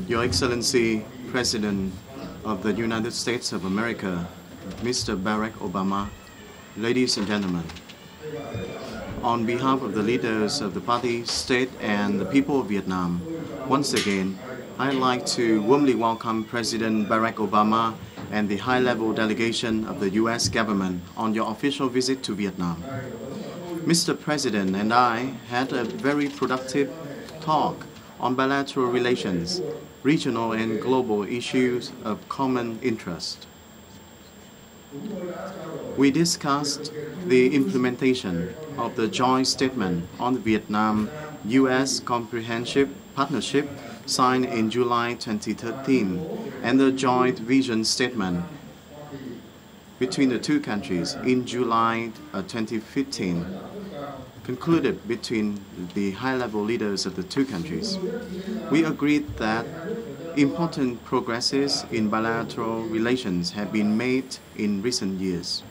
Your Excellency, President of the United States of America, Mr. Barack Obama, ladies and gentlemen, on behalf of the leaders of the party, state, and the people of Vietnam, once again, I'd like to warmly welcome President Barack Obama and the high-level delegation of the U.S. government on your official visit to Vietnam. Mr. President and I had a very productive talk on bilateral relations, regional and global issues of common interest. We discussed the implementation of the joint statement on the Vietnam-U.S. Comprehensive Partnership signed in July 2013 and the joint vision statement between the two countries in July 2015, concluded between the high-level leaders of the two countries. We agreed that important progresses in bilateral relations have been made in recent years.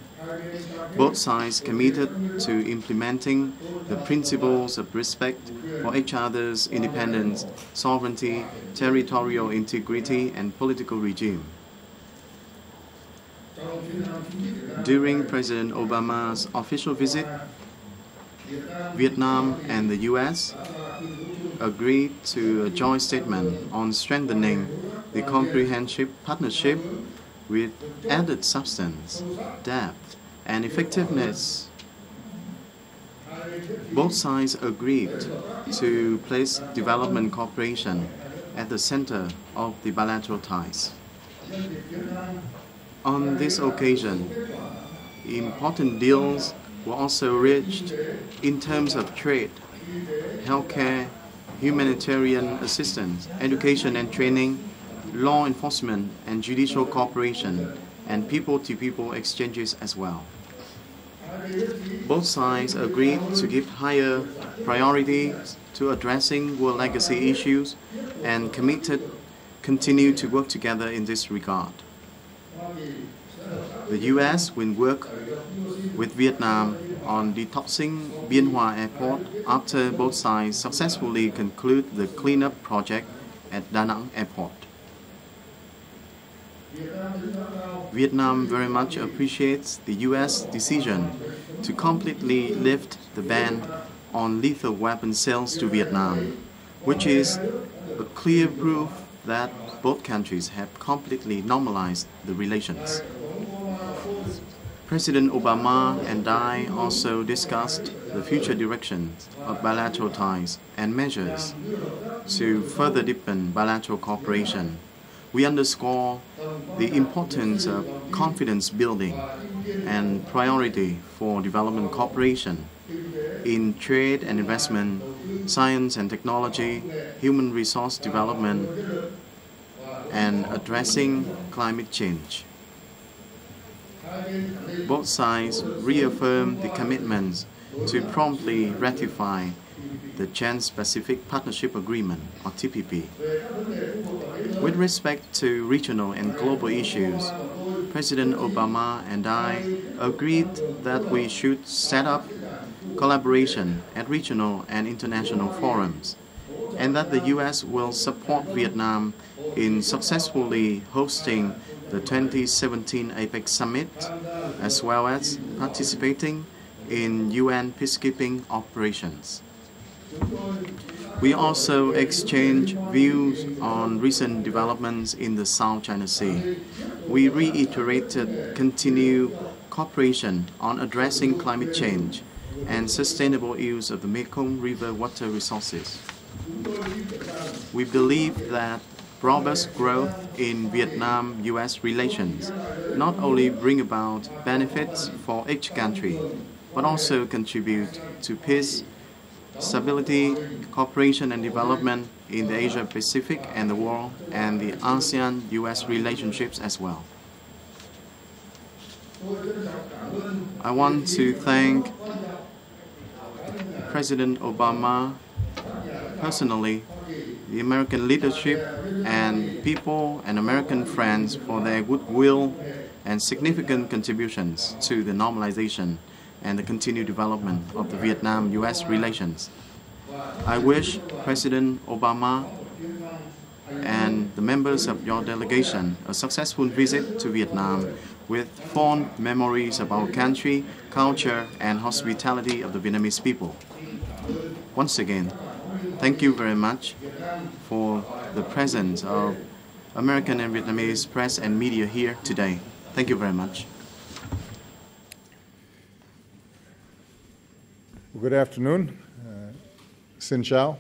Both sides committed to implementing the principles of respect for each other's independence, sovereignty, territorial integrity, and political regime. During President Obama's official visit, Vietnam and the U.S. agreed to a joint statement on strengthening the comprehensive partnership with added substance, depth, and effectiveness. Both sides agreed to place development cooperation at the center of the bilateral ties. On this occasion, important deals were also reached in terms of trade, healthcare, humanitarian assistance, education and training, law enforcement and judicial cooperation, and people-to-people exchanges as well. Both sides agreed to give higher priority to addressing world legacy issues and continue to work together in this regard. The U.S. will work with Vietnam on detoxing Bien Hoa Airport after both sides successfully conclude the cleanup project at Da Nang Airport. Vietnam very much appreciates the U.S. decision to completely lift the ban on lethal weapon sales to Vietnam, which is a clear proof that both countries have completely normalized the relations. President Obama and I also discussed the future directions of bilateral ties and measures to further deepen bilateral cooperation. We underscore the importance of confidence building and priority for development cooperation in trade and investment, science and technology, human resource development, and addressing climate change. Both sides reaffirmed the commitments to promptly ratify the Trans-Pacific Partnership Agreement, or TPP. With respect to regional and global issues, President Obama and I agreed that we should set up collaboration at regional and international forums, and that the U.S. will support Vietnam in successfully hosting the 2017 APEC Summit, as well as participating in UN peacekeeping operations. We also exchanged views on recent developments in the South China Sea. We reiterated continued cooperation on addressing climate change and sustainable use of the Mekong River water resources. We believe that robust growth in Vietnam-U.S. relations not only bring about benefits for each country, but also contribute to peace, stability, cooperation and development in the Asia-Pacific and the world, and the ASEAN-U.S. relationships as well. I want to thank President Obama personally, the American leadership and people and American friends for their goodwill and significant contributions to the normalization and the continued development of the Vietnam-U.S. relations. I wish President Obama and the members of your delegation a successful visit to Vietnam with fond memories of our country, culture, and hospitality of the Vietnamese people. Once again, thank you very much for the presence of American and Vietnamese press and media here today. Thank you very much. Good afternoon. Xin chào.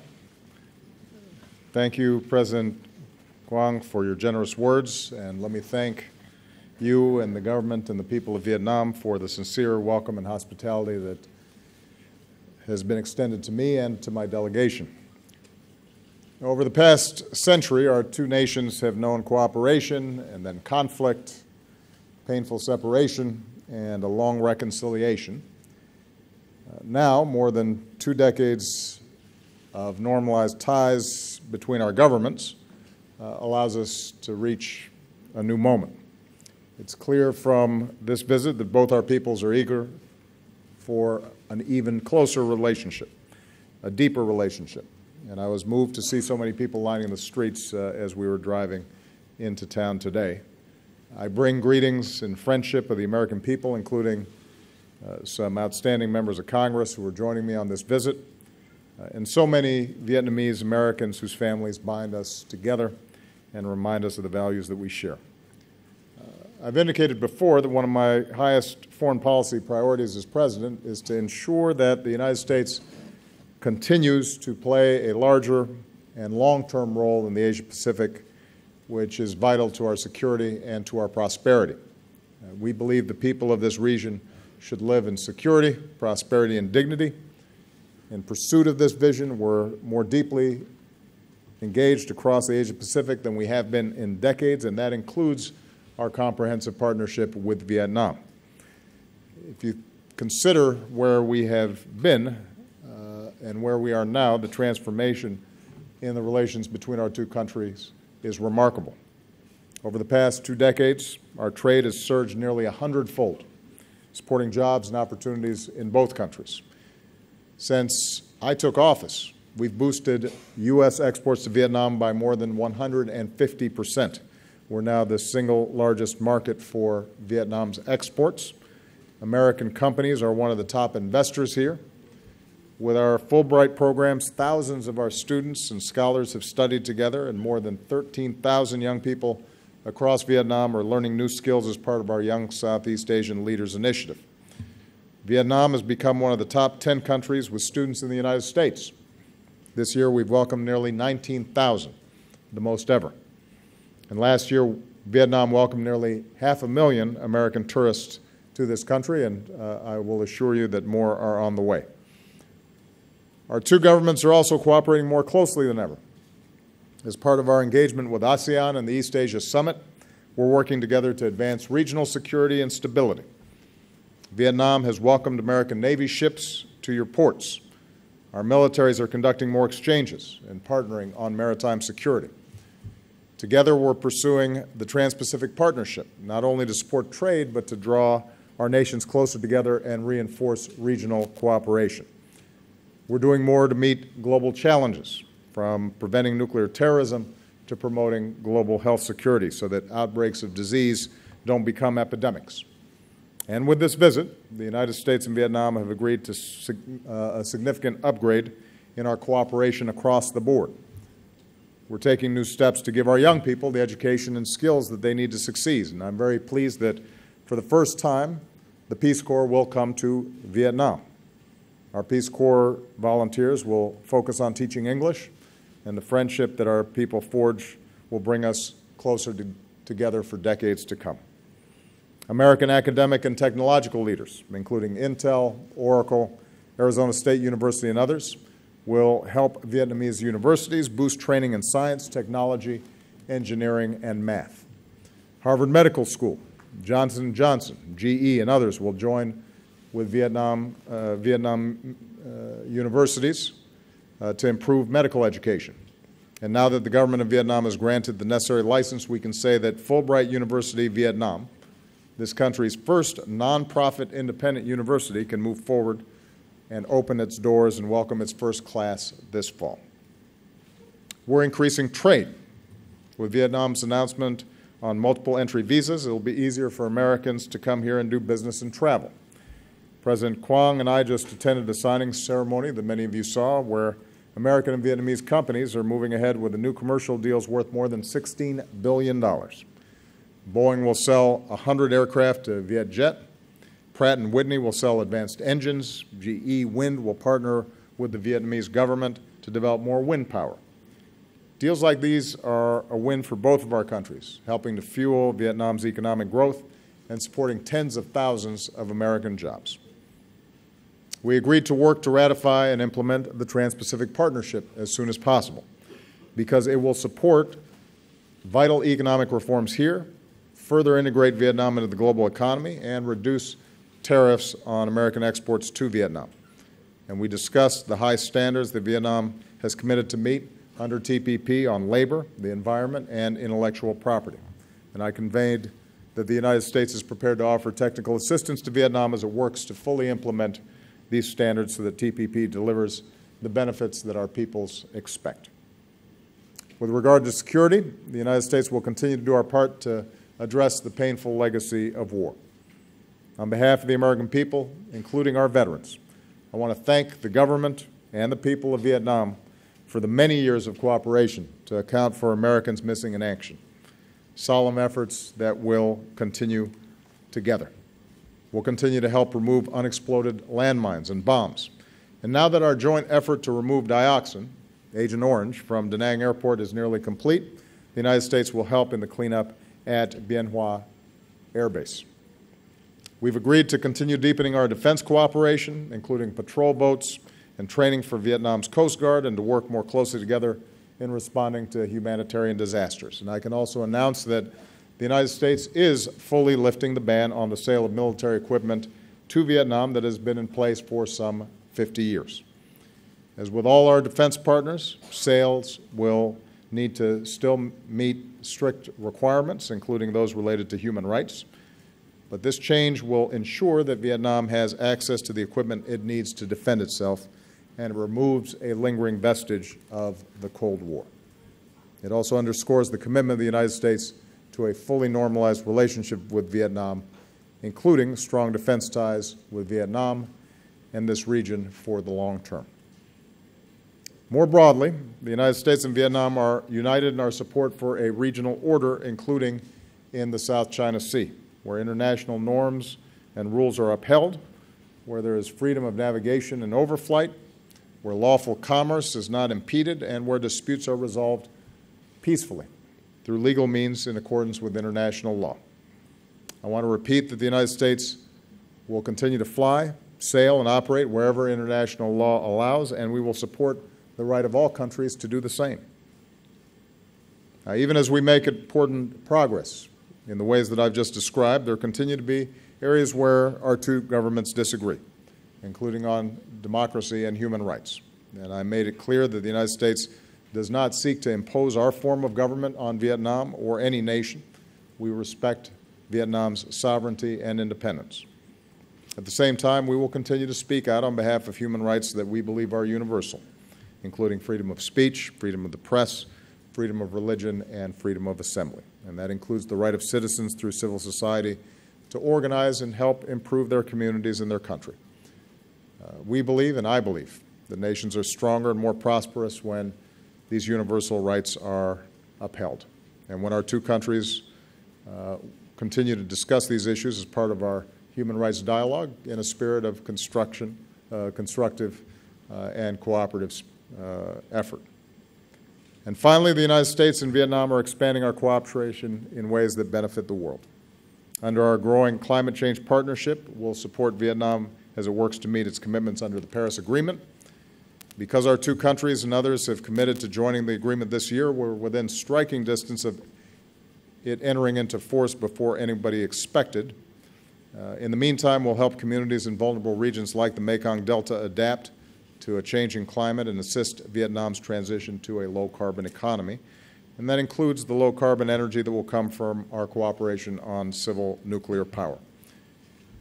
Thank you, President Quang, for your generous words, and let me thank you and the government and the people of Vietnam for the sincere welcome and hospitality that has been extended to me and to my delegation. Over the past century, our two nations have known cooperation and then conflict, painful separation, and a long reconciliation. Now, more than 2 decades of normalized ties between our governments allows us to reach a new moment. It's clear from this visit that both our peoples are eager for an even closer relationship, a deeper relationship. And I was moved to see so many people lining the streets as we were driving into town today. I bring greetings and friendship of the American people, including some outstanding members of Congress who are joining me on this visit, and so many Vietnamese Americans whose families bind us together and remind us of the values that we share. I've indicated before that one of my highest foreign policy priorities as President is to ensure that the United States continues to play a larger and long-term role in the Asia-Pacific, which is vital to our security and to our prosperity. We believe the people of this region should live in security, prosperity, and dignity. In pursuit of this vision, we're more deeply engaged across the Asia-Pacific than we have been in decades, and that includes our comprehensive partnership with Vietnam. If you consider where we have been and where we are now, the transformation in the relations between our two countries is remarkable. Over the past 2 decades, our trade has surged nearly 100-fold, supporting jobs and opportunities in both countries. Since I took office, we've boosted U.S. exports to Vietnam by more than 150%. We're now the single largest market for Vietnam's exports. American companies are one of the top investors here. With our Fulbright programs, thousands of our students and scholars have studied together, and more than 13,000 young people across Vietnam are learning new skills as part of our Young Southeast Asian Leaders Initiative. Vietnam has become one of the top 10 countries with students in the United States. This year, we've welcomed nearly 19,000, the most ever. And last year, Vietnam welcomed nearly 500,000 American tourists to this country, and I will assure you that more are on the way. Our two governments are also cooperating more closely than ever. As part of our engagement with ASEAN and the East Asia Summit, we're working together to advance regional security and stability. Vietnam has welcomed American Navy ships to your ports. Our militaries are conducting more exchanges and partnering on maritime security. Together, we're pursuing the Trans-Pacific Partnership, not only to support trade, but to draw our nations closer together and reinforce regional cooperation. We're doing more to meet global challenges, from preventing nuclear terrorism to promoting global health security so that outbreaks of disease don't become epidemics. And with this visit, the United States and Vietnam have agreed to a significant upgrade in our cooperation across the board. We're taking new steps to give our young people the education and skills that they need to succeed. And I'm very pleased that for the first time, the Peace Corps will come to Vietnam. Our Peace Corps volunteers will focus on teaching English, and the friendship that our people forge will bring us closer together for decades to come. American academic and technological leaders, including Intel, Oracle, Arizona State University, and others, will help Vietnamese universities boost training in science, technology, engineering, and math. Harvard Medical School, Johnson & Johnson, GE, and others will join with Vietnam universities to improve medical education. And now that the government of Vietnam has granted the necessary license, we can say that Fulbright University Vietnam, this country's first nonprofit independent university, can move forward and open its doors and welcome its first class this fall. We're increasing trade With Vietnam's announcement on multiple entry visas, it will be easier for Americans to come here and do business and travel. President Quang and I just attended a signing ceremony that many of you saw, where American and Vietnamese companies are moving ahead with the new commercial deals worth more than $16 billion. Boeing will sell 100 aircraft to Vietjet. Pratt & Whitney will sell advanced engines. GE Wind will partner with the Vietnamese government to develop more wind power. Deals like these are a win for both of our countries, helping to fuel Vietnam's economic growth and supporting tens of thousands of American jobs. We agreed to work to ratify and implement the Trans-Pacific Partnership as soon as possible, because it will support vital economic reforms here, further integrate Vietnam into the global economy, and reduce tariffs on American exports to Vietnam. And we discussed the high standards that Vietnam has committed to meet under TPP on labor, the environment, and intellectual property. And I conveyed that the United States is prepared to offer technical assistance to Vietnam as it works to fully implement these standards so that TPP delivers the benefits that our peoples expect. With regard to security, the United States will continue to do our part to address the painful legacy of war. On behalf of the American people, including our veterans, I want to thank the government and the people of Vietnam for the many years of cooperation to account for Americans missing in action. Solemn efforts that will continue together. We'll continue to help remove unexploded landmines and bombs. And now that our joint effort to remove dioxin, Agent Orange, from Da Nang Airport is nearly complete, the United States will help in the cleanup at Bien Hoa Air Base. We've agreed to continue deepening our defense cooperation, including patrol boats and training for Vietnam's Coast Guard, and to work more closely together in responding to humanitarian disasters. And I can also announce that the United States is fully lifting the ban on the sale of military equipment to Vietnam that has been in place for some 50 years. As with all our defense partners, sales will need to still meet strict requirements, including those related to human rights. But this change will ensure that Vietnam has access to the equipment it needs to defend itself, and it removes a lingering vestige of the Cold War. It also underscores the commitment of the United States to a fully normalized relationship with Vietnam, including strong defense ties with Vietnam and this region for the long term. More broadly, the United States and Vietnam are united in our support for a regional order, including in the South China Sea, where international norms and rules are upheld, where there is freedom of navigation and overflight, where lawful commerce is not impeded, and where disputes are resolved peacefully through legal means in accordance with international law. I want to repeat that the United States will continue to fly, sail, and operate wherever international law allows, and we will support the right of all countries to do the same. Now, even as we make important progress in the ways that I've just described, there continue to be areas where our two governments disagree, including on democracy and human rights. And I made it clear that the United States does not seek to impose our form of government on Vietnam or any nation. We respect Vietnam's sovereignty and independence. At the same time, we will continue to speak out on behalf of human rights that we believe are universal, including freedom of speech, freedom of the press, freedom of religion, and freedom of assembly. And that includes the right of citizens through civil society to organize and help improve their communities and their country. We believe, and I believe, that nations are stronger and more prosperous when these universal rights are upheld. And when our two countries continue to discuss these issues as part of our human rights dialogue in a spirit of constructive and cooperative effort. And finally, the United States and Vietnam are expanding our cooperation in ways that benefit the world. Under our growing climate change partnership, we'll support Vietnam as it works to meet its commitments under the Paris Agreement. Because our two countries and others have committed to joining the agreement this year, we're within striking distance of it entering into force before anybody expected. In the meantime, we'll help communities in vulnerable regions like the Mekong Delta adapt to a changing climate and assist Vietnam's transition to a low-carbon economy. And that includes the low-carbon energy that will come from our cooperation on civil nuclear power.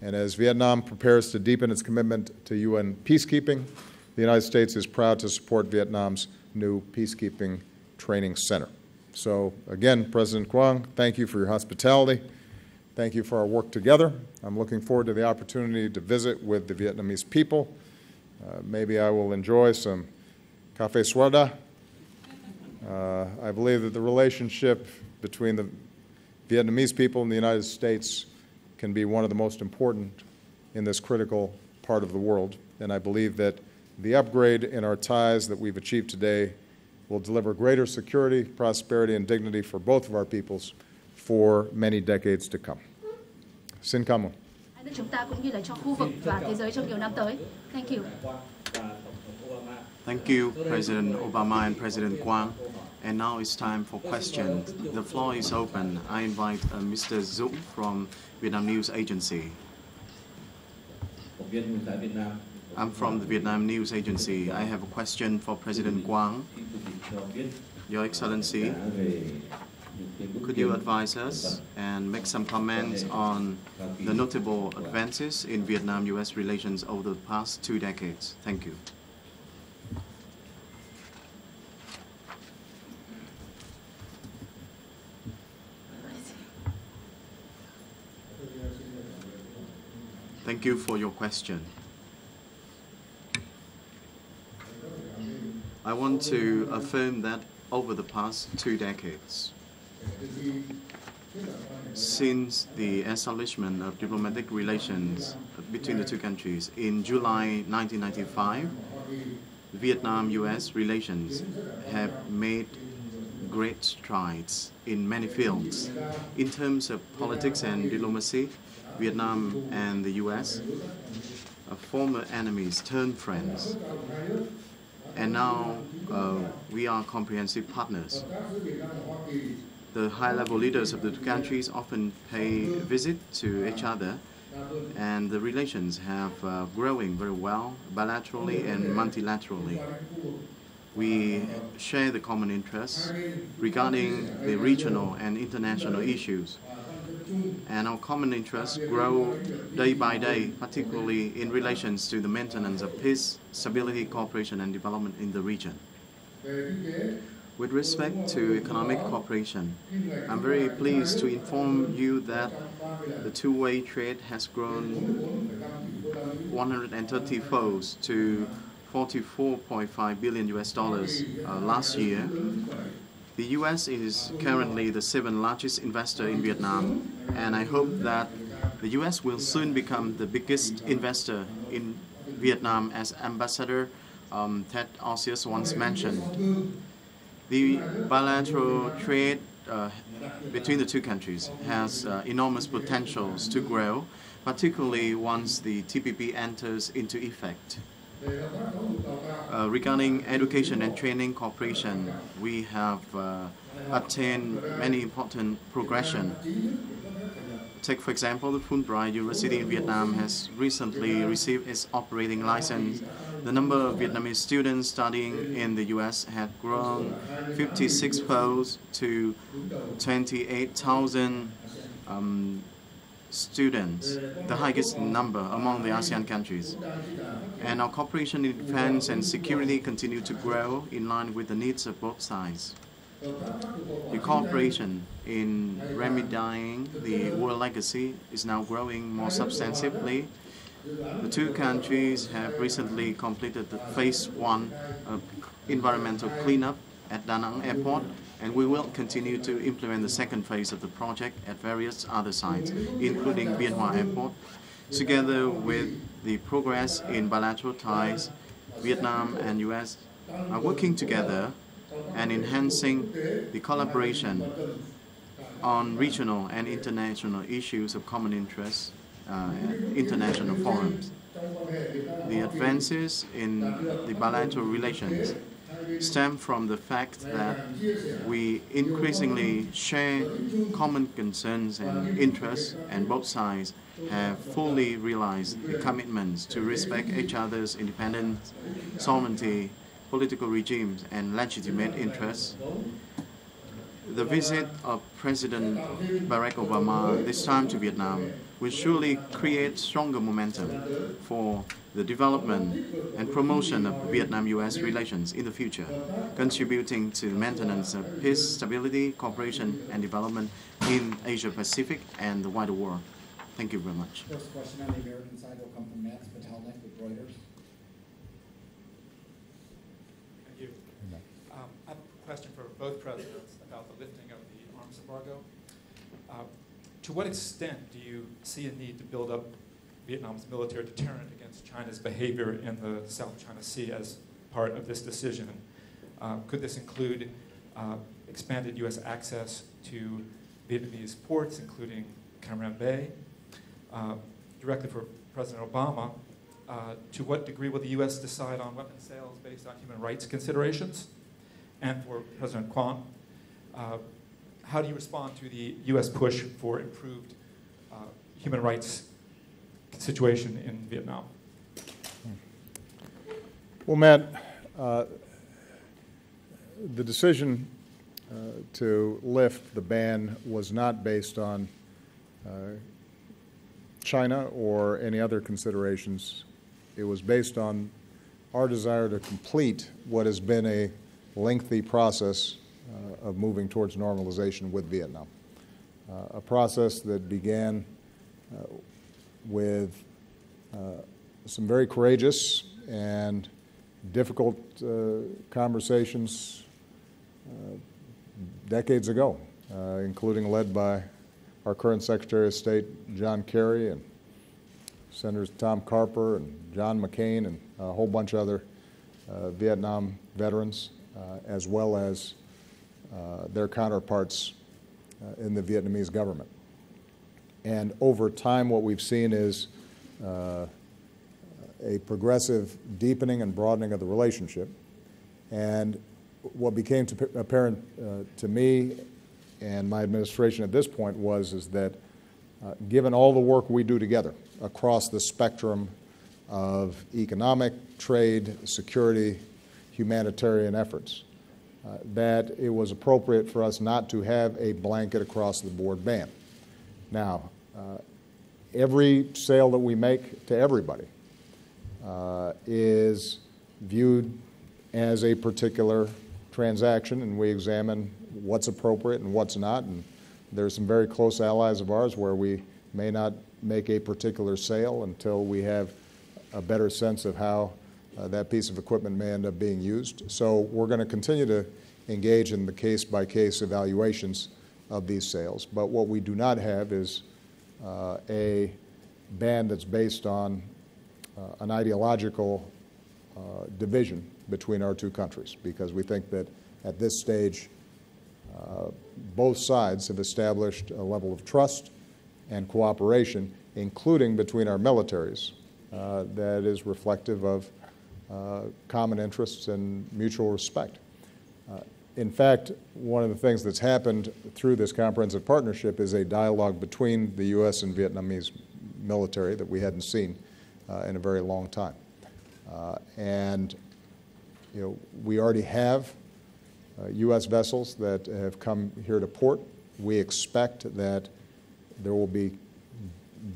And as Vietnam prepares to deepen its commitment to UN peacekeeping, the United States is proud to support Vietnam's new peacekeeping training center. So again, President Quang, thank you for your hospitality. Thank you for our work together. I'm looking forward to the opportunity to visit with the Vietnamese people. Maybe I will enjoy some café soda. I believe that the relationship between the Vietnamese people and the United States can be one of the most important in this critical part of the world. And I believe that the upgrade in our ties that we've achieved today will deliver greater security, prosperity, and dignity for both of our peoples for many decades to come. Xin cảm ơn. Chúng ta cũng như là cho khu vực và thế giới trong nhiều năm tới. Thank you. Thank you, President Obama and President Quang. And now it's time for questions. The floor is open. I invite Mr. Dũng from Vietnam News Agency. I'm from the Vietnam News Agency. I have a question for President Quang. Your Excellency, could you advise us and make some comments on the notable advances in Vietnam-U.S. relations over the past 2 decades? Thank you. Thank you for your question. I want to affirm that over the past 2 decades, since the establishment of diplomatic relations between the two countries in July 1995, Vietnam-U.S. relations have made great strides in many fields. In terms of politics and diplomacy, Vietnam and the U.S. are former enemies turned friends. And now we are comprehensive partners. The high-level leaders of the two countries often pay a visit to each other, and the relations have growing very well, bilaterally and multilaterally. We share the common interests regarding the regional and international issues. And our common interests grow day by day, particularly in relations to the maintenance of peace, stability, cooperation, and development in the region. With respect to economic cooperation, I'm very pleased to inform you that the two-way trade has grown 130-fold to $44.5 billion last year. The U.S. is currently the 7th largest investor in Vietnam, and I hope that the U.S. will soon become the biggest investor in Vietnam, as Ambassador Ted Osius once mentioned. The bilateral trade between the two countries has enormous potentials to grow, particularly once the TPP enters into effect. Regarding education and training cooperation, we have attained many important progression. Take, for example, the Fulbright University in Vietnam has recently received its operating license. The number of Vietnamese students studying in the U.S. had grown 56-fold to 28,000 students, the highest number among the ASEAN countries. And our cooperation in defense and security continue to grow in line with the needs of both sides. The cooperation in remedying the war legacy is now growing more substantively. The two countries have recently completed the phase 1 of environmental cleanup at Da Nang Airport, and we will continue to implement the second phase of the project at various other sites, including Bien Hoa Airport. Together with the progress in bilateral ties, Vietnam and U.S. are working together and enhancing the collaboration on regional and international issues of common interest, international forums. The advances in the bilateral relations stem from the fact that we increasingly share common concerns and interests, and both sides have fully realized the commitments to respect each other's independence, sovereignty, political regimes, and legitimate interests. The visit of President Barack Obama this time to Vietnam will surely create stronger momentum for the development and promotion of Vietnam-U.S. relations in the future, contributing to the maintenance of peace, stability, cooperation, and development in Asia-Pacific and the wider world. Thank you very much. First question on the American side will come from Max Patelnik with Reuters. Thank you. I have a question for both presidents about the lifting of the arms embargo. To what extent do you see a need to build up Vietnam's military deterrent against China's behavior in the South China Sea as part of this decision? Could this include expanded U.S. access to Vietnamese ports, including Cam Ranh Bay? Directly for President Obama, to what degree will the U.S. decide on weapons sales based on human rights considerations? And for President Quang, how do you respond to the U.S. push for improved human rights situation in Vietnam? Well, Matt, the decision to lift the ban was not based on China or any other considerations. It was based on our desire to complete what has been a lengthy process of moving towards normalization with Vietnam, a process that began with some very courageous and difficult conversations decades ago, including led by our current Secretary of State, John Kerry, and Senators Tom Carper and John McCain, and a whole bunch of other Vietnam veterans, as well as their counterparts in the Vietnamese government. And over time, what we've seen is a progressive deepening and broadening of the relationship. And what became apparent to me and my administration at this point is that given all the work we do together across the spectrum of economic, trade, security, humanitarian efforts, that it was appropriate for us not to have a blanket across-the-board ban. Now, every sale that we make to everybody is viewed as a particular transaction, and we examine what's appropriate and what's not. And there's some very close allies of ours where we may not make a particular sale until we have a better sense of how that piece of equipment may end up being used. So we're going to continue to engage in the case-by-case evaluations of these sales. But what we do not have is a ban that's based on an ideological division between our two countries, because we think that at this stage both sides have established a level of trust and cooperation, including between our militaries, that is reflective of common interests and mutual respect. In fact, one of the things that's happened through this comprehensive partnership is a dialogue between the U.S. and Vietnamese military that we hadn't seen in a very long time. And we already have U.S. vessels that have come here to port. We expect that there will be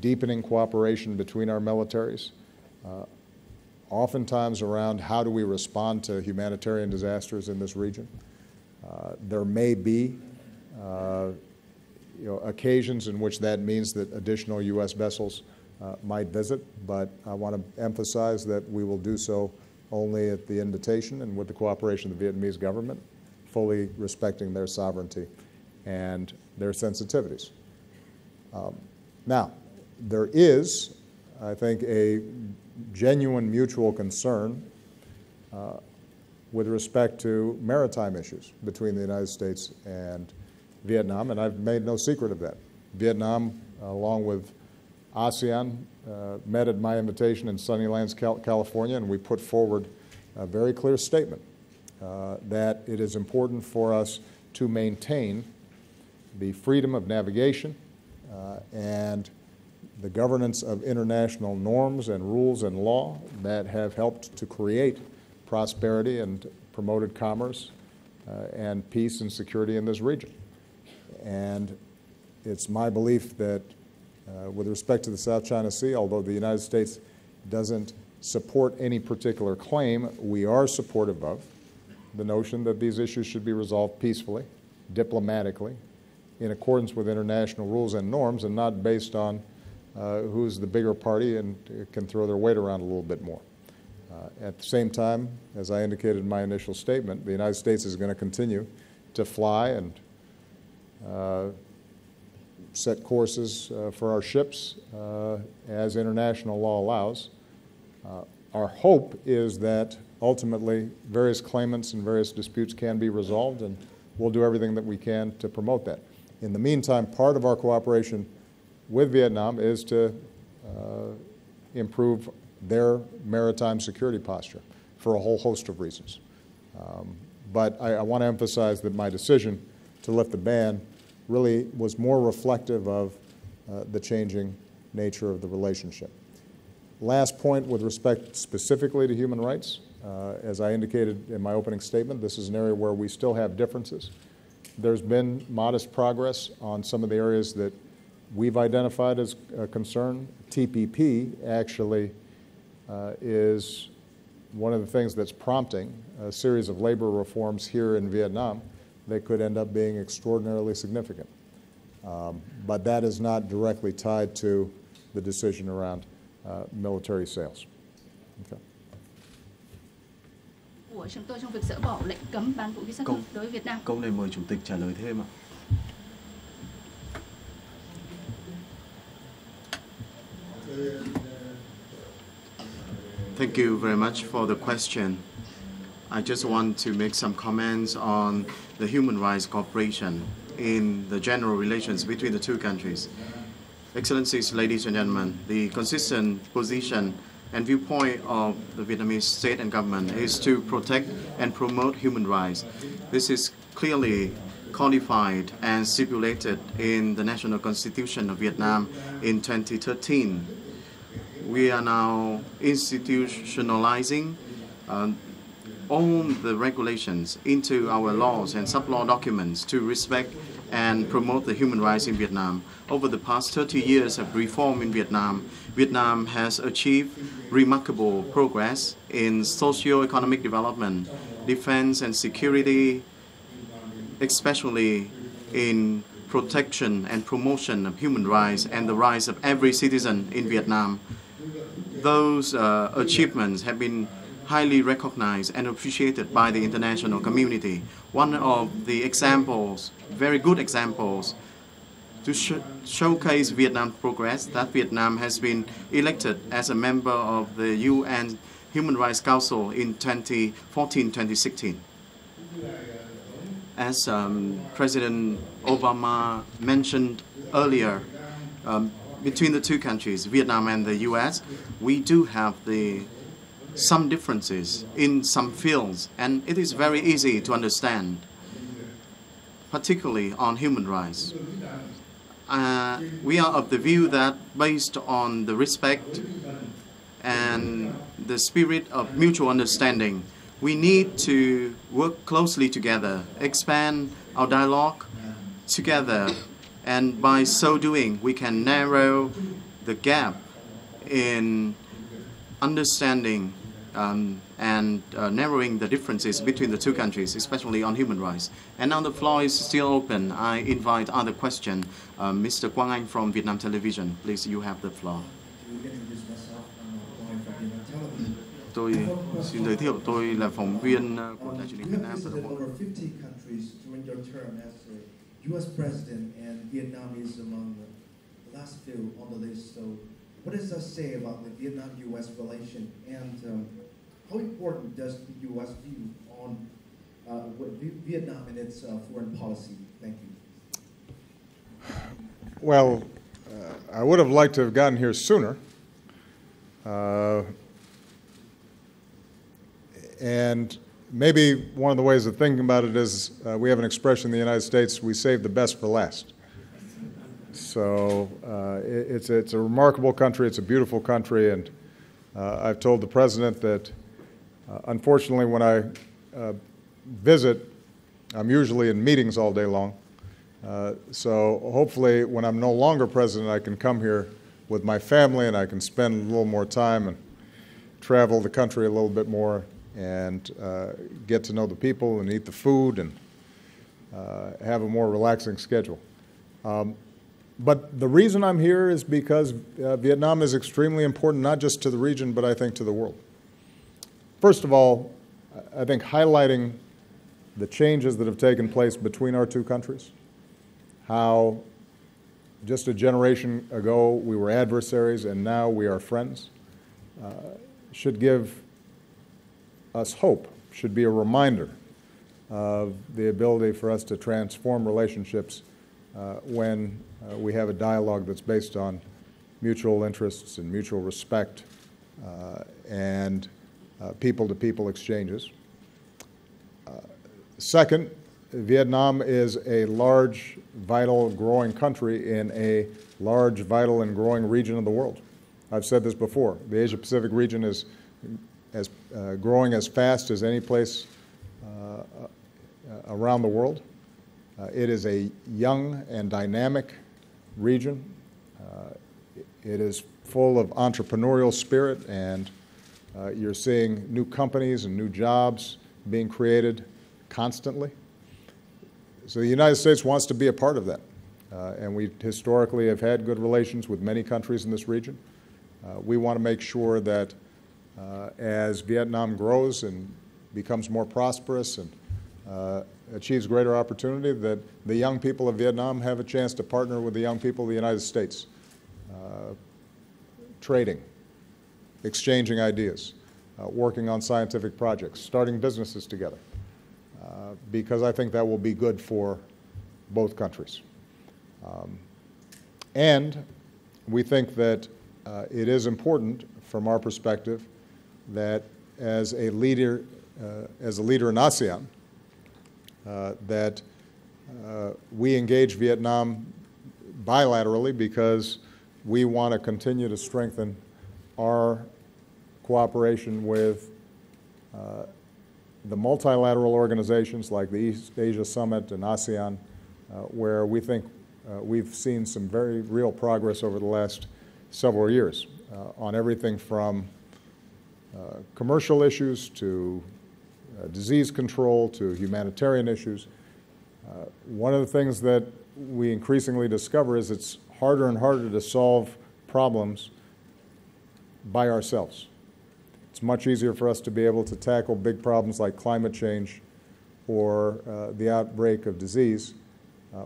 deepening cooperation between our militaries, oftentimes around how do we respond to humanitarian disasters in this region. There may be occasions in which that means that additional U.S. vessels might visit, but I want to emphasize that we will do so only at the invitation and with the cooperation of the Vietnamese government, fully respecting their sovereignty and their sensitivities. Now, there is, I think, a genuine mutual concern with respect to maritime issues between the United States and Vietnam, and I've made no secret of that. Vietnam, along with ASEAN, met at my invitation in Sunnylands, California, and we put forward a very clear statement that it is important for us to maintain the freedom of navigation and the governance of international norms and rules and law that have helped to create prosperity and promoted commerce and peace and security in this region. And it's my belief that with respect to the South China Sea, although the United States doesn't support any particular claim, we are supportive of the notion that these issues should be resolved peacefully, diplomatically, in accordance with international rules and norms, and not based on who's the bigger party and can throw their weight around a little bit more. At the same time, as I indicated in my initial statement, the United States is going to continue to fly and set courses for our ships as international law allows. Our hope is that ultimately various claimants and various disputes can be resolved, and we'll do everything that we can to promote that. In the meantime, part of our cooperation with Vietnam is to improve their maritime security posture for a whole host of reasons. But I want to emphasize that my decision to lift the ban really was more reflective of the changing nature of the relationship. Last point with respect specifically to human rights. As I indicated in my opening statement, this is an area where we still have differences. There's been modest progress on some of the areas that we've identified as a concern. TPP actually is one of the things that's prompting a series of labor reforms here in Vietnam that could end up being extraordinarily significant. But that is not directly tied to the decision around military sales. Okay. Của chúng tôi trong việc dỡ bỏ lệnh cấm bán vũ khí sát thương đối với Việt Nam. Câu này mời Chủ tịch trả lời thêm ạ. Thank you very much for the question. I just want to make some comments on the human rights cooperation in the general relations between the two countries. Excellencies, ladies and gentlemen, the consistent position and viewpoint of the Vietnamese state and government is to protect and promote human rights. This is clearly codified and stipulated in the National Constitution of Vietnam in 2013. We are now institutionalizing all the regulations into our laws and sub-law documents to respect and promote the human rights in Vietnam. Over the past 30 years of reform in Vietnam, Vietnam has achieved remarkable progress in socio-economic development, defense and security, especially in protection and promotion of human rights and the rights of every citizen in Vietnam. Those achievements have been highly recognized and appreciated by the international community. One of the examples, very good examples, to showcase Vietnam's progress, that Vietnam has been elected as a member of the UN Human Rights Council in 2014-2016. As President Obama mentioned earlier, between the two countries, Vietnam and the US, we do have some differences in some fields, and it is very easy to understand, particularly on human rights. We are of the view that based on the respect and the spirit of mutual understanding, we need to work closely together, expand our dialogue together, and by so doing, we can narrow the gap in understanding and narrowing the differences between the two countries, especially on human rights. And now the floor is still open. I invite other question. Mr. Quang from Vietnam Television, please, you have the floor. Tôi xin giới thiệu, tôi là phóng viên của Đài truyền hình Việt Nam. Over 50 countries during your term as U.S. President, and Vietnam is among the last few on the list. So, what does that say about the Vietnam-U.S. relation, and how important does the U.S. view on Vietnam and its foreign policy? Thank you. Well, I would have liked to have gotten here sooner. And maybe one of the ways of thinking about it is we have an expression in the United States, we save the best for last. So it's a remarkable country, it's a beautiful country, and I've told the President that unfortunately when I visit, I'm usually in meetings all day long, So hopefully when I'm no longer president, I can come here with my family and I can spend a little more time and travel the country a little bit more and get to know the people and eat the food and have a more relaxing schedule. But the reason I'm here is because Vietnam is extremely important, not just to the region, but I think to the world. First of all, I think highlighting the changes that have taken place between our two countries, how just a generation ago we were adversaries and now we are friends, should give us hope, should be a reminder of the ability for us to transform relationships when we have a dialogue that's based on mutual interests and mutual respect and people-to-people exchanges. Second, Vietnam is a large, vital, growing country in a large, vital, and growing region of the world. I've said this before. The Asia-Pacific region is growing as fast as any place around the world. It is a young and dynamic region. It is full of entrepreneurial spirit, and you're seeing new companies and new jobs being created constantly. So the United States wants to be a part of that. And we historically have had good relations with many countries in this region. We want to make sure that as Vietnam grows and becomes more prosperous and achieves greater opportunity, that the young people of Vietnam have a chance to partner with the young people of the United States, trading, exchanging ideas, working on scientific projects, starting businesses together, because I think that will be good for both countries. And we think that it is important from our perspective that as a leader in ASEAN, that we engage Vietnam bilaterally because we want to continue to strengthen our cooperation with the multilateral organizations like the East Asia Summit and ASEAN, where we think we've seen some very real progress over the last several years on everything from commercial issues to disease control to humanitarian issues. One of the things that we increasingly discover is it's harder and harder to solve problems by ourselves. It's much easier for us to be able to tackle big problems like climate change or the outbreak of disease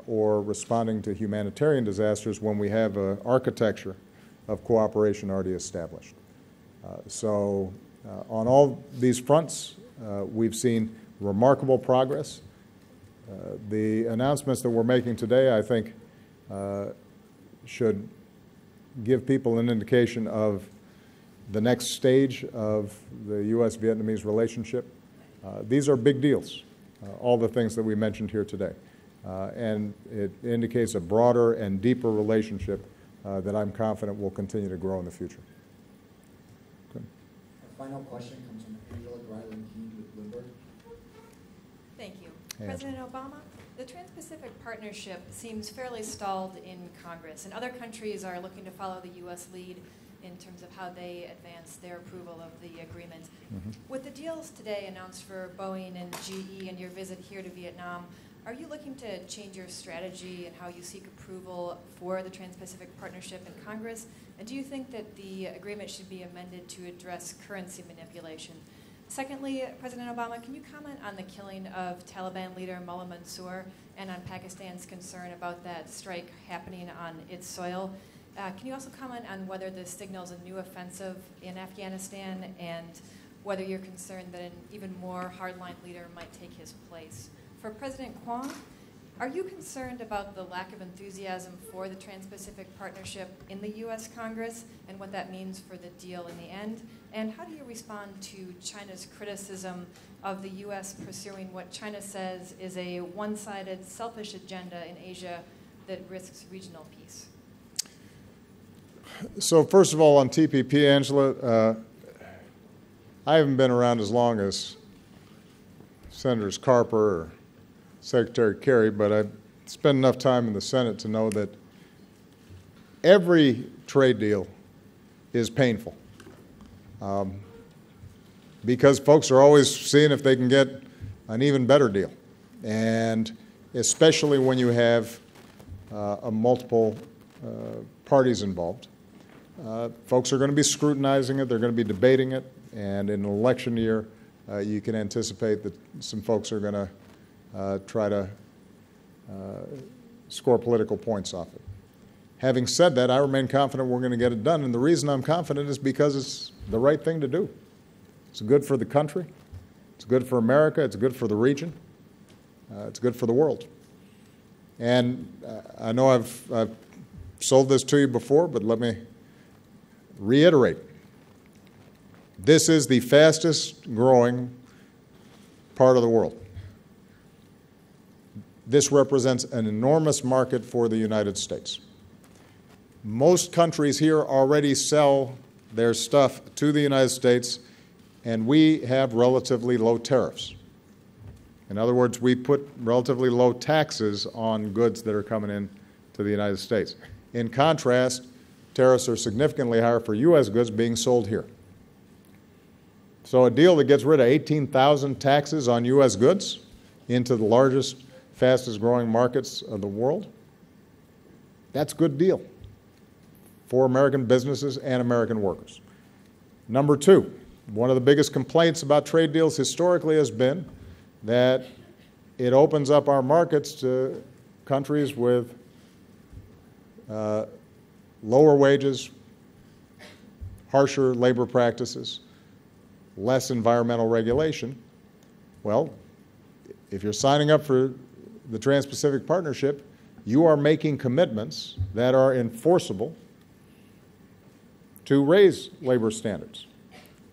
or responding to humanitarian disasters when we have an architecture of cooperation already established. So on all these fronts, we've seen remarkable progress. The announcements that we're making today, I think, should give people an indication of the next stage of the U.S.-Vietnamese relationship. These are big deals, all the things that we mentioned here today. And it indicates a broader and deeper relationship that I'm confident will continue to grow in the future. Good. Our final question comes from Angela Greiling-Keene with Bloomberg. Thank you. Angela. President Obama, the Trans-Pacific Partnership seems fairly stalled in Congress, and other countries are looking to follow the U.S. lead in terms of how they advance their approval of the agreement. Mm-hmm. With the deals today announced for Boeing and GE and your visit here to Vietnam, are you looking to change your strategy and how you seek approval for the Trans-Pacific Partnership in Congress? And do you think that the agreement should be amended to address currency manipulation? Secondly, President Obama, can you comment on the killing of Taliban leader Mullah Mansour and on Pakistan's concern about that strike happening on its soil? Can you also comment on whether this signals a new offensive in Afghanistan and whether you're concerned that an even more hardline leader might take his place? For President Quang, are you concerned about the lack of enthusiasm for the Trans-Pacific Partnership in the U.S. Congress and what that means for the deal in the end? And how do you respond to China's criticism of the U.S. pursuing what China says is a one-sided, selfish agenda in Asia that risks regional peace? So first of all, on TPP, Angela, I haven't been around as long as Senators Carper or Secretary Kerry, but spent enough time in the Senate to know that every trade deal is painful because folks are always seeing if they can get an even better deal. And especially when you have multiple parties involved. Folks are going to be scrutinizing it, they're going to be debating it, and in an election year, you can anticipate that some folks are going to try to score political points off it. Having said that, I remain confident we're going to get it done, and the reason I'm confident is because it's the right thing to do. It's good for the country, it's good for America, it's good for the region, it's good for the world. And I know I've sold this to you before, but let me reiterate. This is the fastest growing part of the world. This represents an enormous market for the United States. Most countries here already sell their stuff to the United States, and we have relatively low tariffs. In other words, we put relatively low taxes on goods that are coming in to the United States. In contrast, tariffs are significantly higher for U.S. goods being sold here. So a deal that gets rid of 18,000 taxes on U.S. goods into the largest, fastest growing markets of the world, that's a good deal for American businesses and American workers. Number two, one of the biggest complaints about trade deals historically has been that it opens up our markets to countries with lower wages, harsher labor practices, less environmental regulation. Well, if you're signing up for the Trans-Pacific Partnership, you are making commitments that are enforceable to raise labor standards,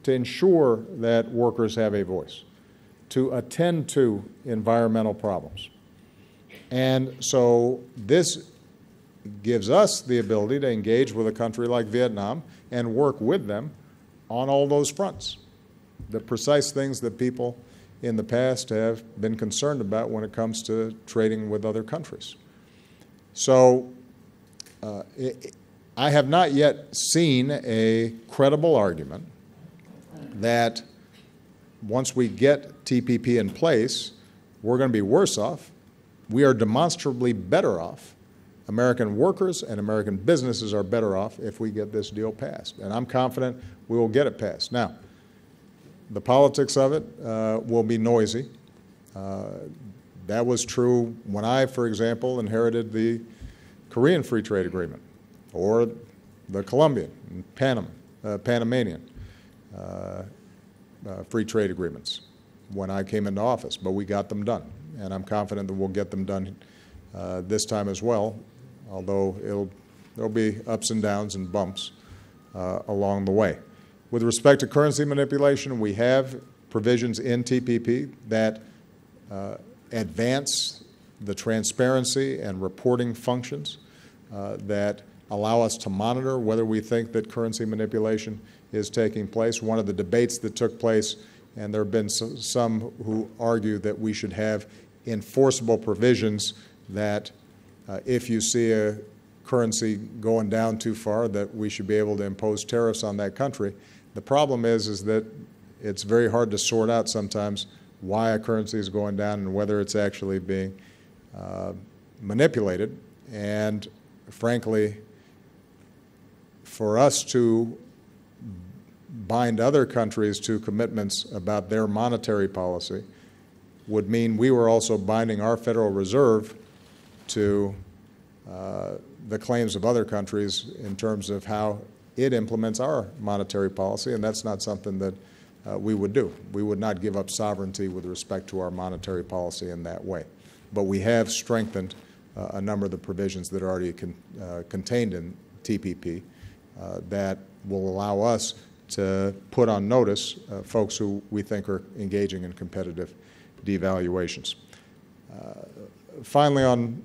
to ensure that workers have a voice, to attend to environmental problems. And so this gives us the ability to engage with a country like Vietnam and work with them on all those fronts, the precise things that people in the past have been concerned about when it comes to trading with other countries. So I have not yet seen a credible argument that once we get TPP in place, we're going to be worse off. We are demonstrably better off. American workers and American businesses are better off if we get this deal passed. And I'm confident we will get it passed. Now, the politics of it will be noisy. That was true when I, for example, inherited the Korean Free Trade Agreement or the Colombian and Panamanian free trade agreements when I came into office, but we got them done. And I'm confident that we'll get them done this time as well, although there'll be ups and downs and bumps along the way. With respect to currency manipulation, we have provisions in TPP that advance the transparency and reporting functions that allow us to monitor whether we think that currency manipulation is taking place. One of the debates that took place, and there have been some who argue that we should have enforceable provisions that if you see a currency going down too far, that we should be able to impose tariffs on that country. The problem is that it's very hard to sort out sometimes why a currency is going down and whether it's actually being manipulated. And frankly, for us to bind other countries to commitments about their monetary policy would mean we were also binding our Federal Reserve to the claims of other countries in terms of how it implements our monetary policy, and that's not something that we would do. We would not give up sovereignty with respect to our monetary policy in that way. But we have strengthened a number of the provisions that are already contained in TPP that will allow us to put on notice folks who we think are engaging in competitive devaluations. Finally, on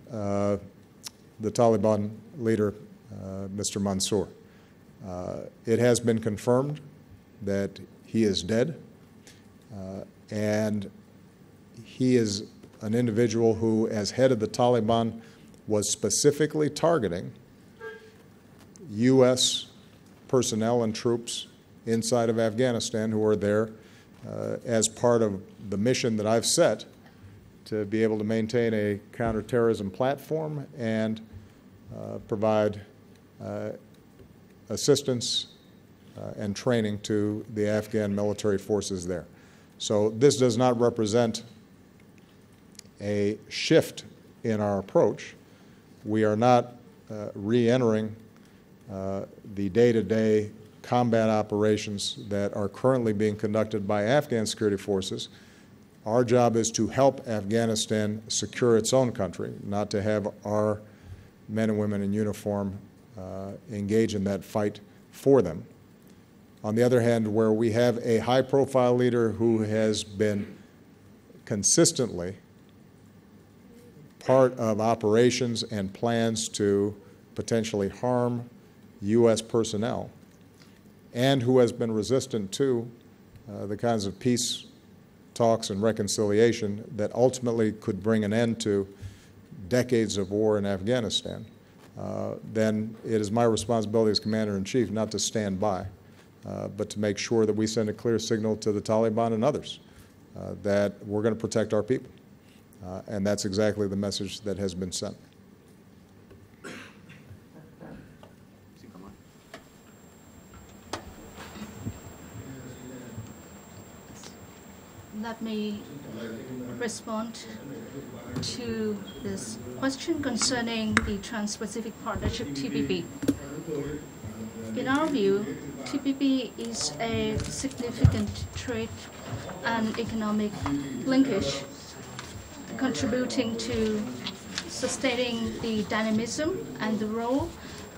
the Taliban leader, Mr. Mansour, it has been confirmed that he is dead, and he is an individual who, as head of the Taliban, was specifically targeting U.S. personnel and troops inside of Afghanistan who are there as part of the mission that I've set to be able to maintain a counterterrorism platform and provide assistance and training to the Afghan military forces there. So this does not represent a shift in our approach. We are not re-entering the day-to-day combat operations that are currently being conducted by Afghan security forces. Our job is to help Afghanistan secure its own country, not to have our men and women in uniform engage in that fight for them. On the other hand, where we have a high-profile leader who has been consistently part of operations and plans to potentially harm U.S. personnel, and who has been resistant to the kinds of peace talks and reconciliation that ultimately could bring an end to decades of war in Afghanistan, then it is my responsibility as Commander-in-Chief not to stand by, but to make sure that we send a clear signal to the Taliban and others that we're going to protect our people. And that's exactly the message that has been sent. Let me respond to this question concerning the Trans-Pacific Partnership, TPP. In our view, TPP is a significant trade and economic linkage contributing to sustaining the dynamism and the role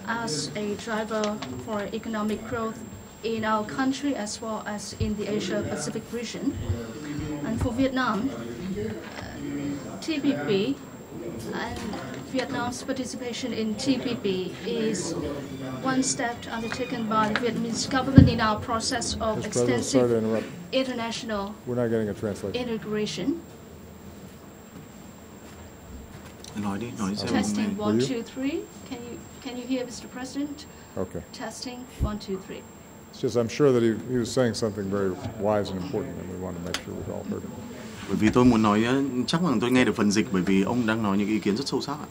as a driver for economic growth in our country as well as in the Asia-Pacific region. And for Vietnam, TPP and Vietnam's participation in TPP is one step undertaken by the Vietnamese government in our process of extensive international integration. Testing 1, 2, 3. Can you hear, Mr. President? Okay. Testing 1, 2, 3. It's just I'm sure that he was saying something very wise and important, and we want to make sure we all heard it. Bởi vì tôi muốn nói chắc là tôi nghe được phần dịch bởi vì ông đang nói những ý kiến rất sâu sắc ạ.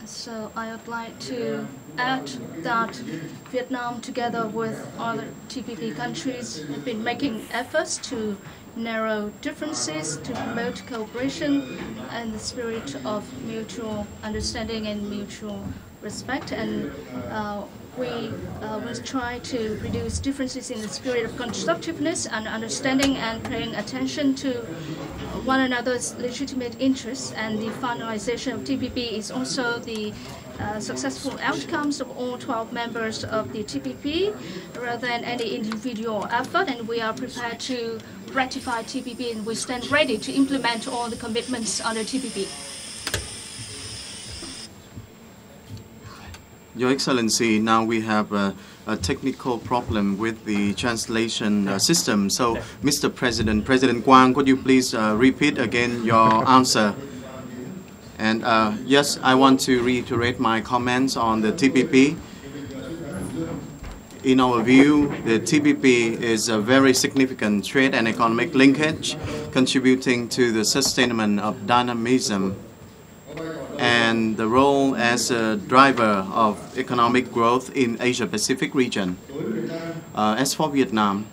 So I would like to add that Vietnam, together with other TPP countries, have been making efforts to narrow differences, to promote cooperation and the spirit of mutual understanding and mutual respect, and we will try to reduce differences in the spirit of constructiveness and understanding and paying attention to one another's legitimate interests. And the finalization of TPP is also the successful outcomes of all 12 members of the TPP rather than any individual effort, and we are prepared to ratify TPP and we stand ready to implement all the commitments under TPP. Your Excellency, now we have a technical problem with the translation system. So, Mr. President, President Quang, could you please repeat again your answer? And yes, I want to reiterate my comments on the TPP. In our view, the TPP is a very significant trade and economic linkage contributing to the sustainment of dynamism and the role as a driver of economic growth in Asia-Pacific region. As for Vietnam,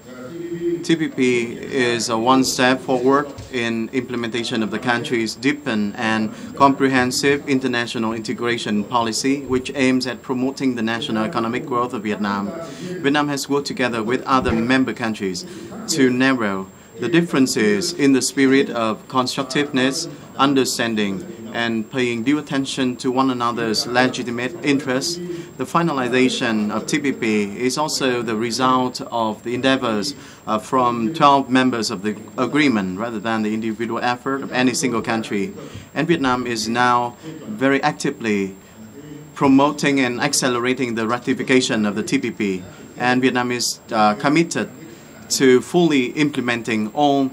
TPP is a one step forward in implementation of the country's deepened and comprehensive international integration policy, which aims at promoting the national economic growth of Vietnam. Vietnam has worked together with other member countries to narrow the differences in the spirit of constructiveness, understanding, and paying due attention to one another's legitimate interests. The finalization of TPP is also the result of the endeavors from 12 members of the agreement rather than the individual effort of any single country. And Vietnam is now very actively promoting and accelerating the ratification of the TPP. And Vietnam is committed to fully implementing all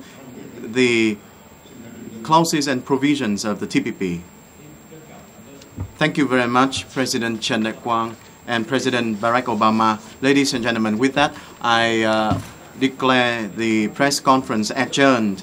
the clauses and provisions of the TPP. Thank you very much, President Chen Quang and President Barack Obama. Ladies and gentlemen, with that, I declare the press conference adjourned.